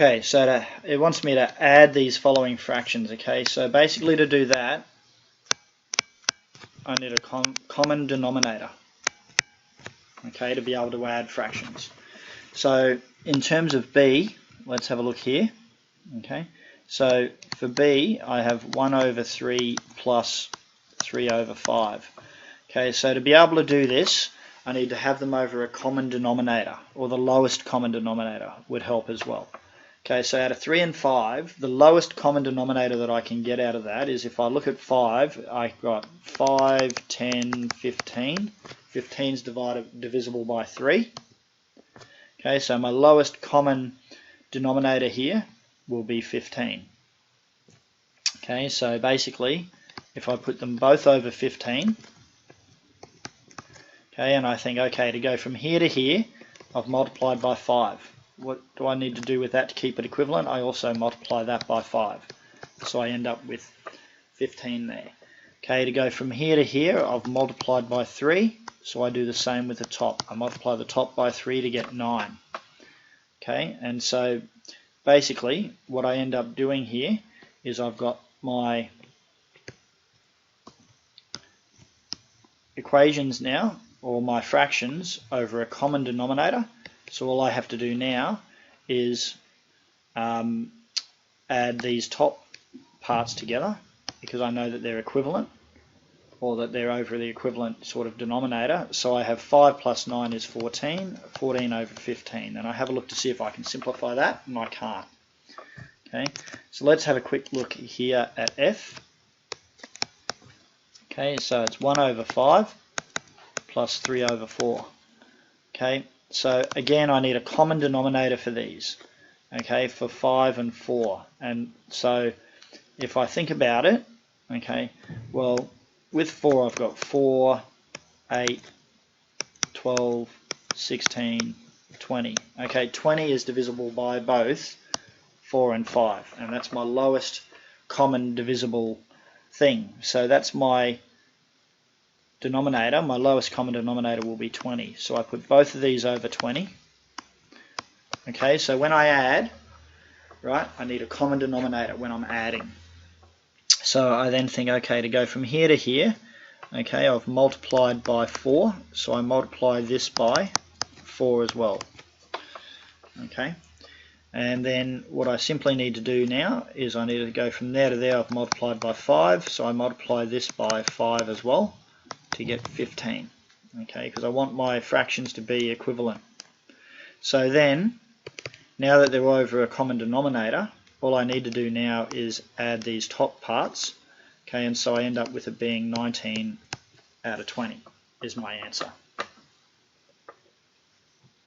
Okay, so it wants me to add these following fractions. Okay, so basically to do that, I need a common denominator. Okay, to be able to add fractions. So in terms of b, let's have a look here. Okay, so for b, I have 1 over 3 plus 3 over 5. Okay, so to be able to do this, I need to have them over a common denominator, or the lowest common denominator would help as well. Okay, so out of 3 and 5, the lowest common denominator that I can get out of that is, if I look at 5, I've got 5, 10, 15. 15 is divisible by 3. Okay, so my lowest common denominator here will be 15. Okay, so basically, if I put them both over 15, okay, and I think, okay, to go from here to here, I've multiplied by 5. What do I need to do with that to keep it equivalent? I also multiply that by 5. So I end up with 15 there. Okay, to go from here to here, I've multiplied by 3. So I do the same with the top. I multiply the top by 3 to get 9. Okay, and so basically what I end up doing here is I've got my equations now, or my fractions, over a common denominator. So all I have to do now is add these top parts together, because I know that they're equivalent, or that they're over the equivalent sort of denominator. So I have 5 plus 9 is 14, 14 over 15. And I have a look to see if I can simplify that, and I can't. Okay, so let's have a quick look here at f. Okay, so it's 1 over 5 plus 3 over 4. Okay, so again, I need a common denominator for these. Okay, for 5 and 4. And so if I think about it, okay, well, with 4 I've got 4, 8, 12, 16, 20. Okay, 20 is divisible by both 4 and 5, and that's my lowest common divisible thing. So that's my denominator. My lowest common denominator will be 20. So I put both of these over 20. Okay, so when I add, right, I need a common denominator when I'm adding. So I then think, okay, to go from here to here, okay, I've multiplied by 4, so I multiply this by 4 as well. Okay, and then what I simply need to do now is I need to go from there to there. I've multiplied by 5, so I multiply this by 5 as well to get 15. Okay, because I want my fractions to be equivalent. So then, now that they're over a common denominator, all I need to do now is add these top parts. Okay, and so I end up with it being 19 out of 20 is my answer.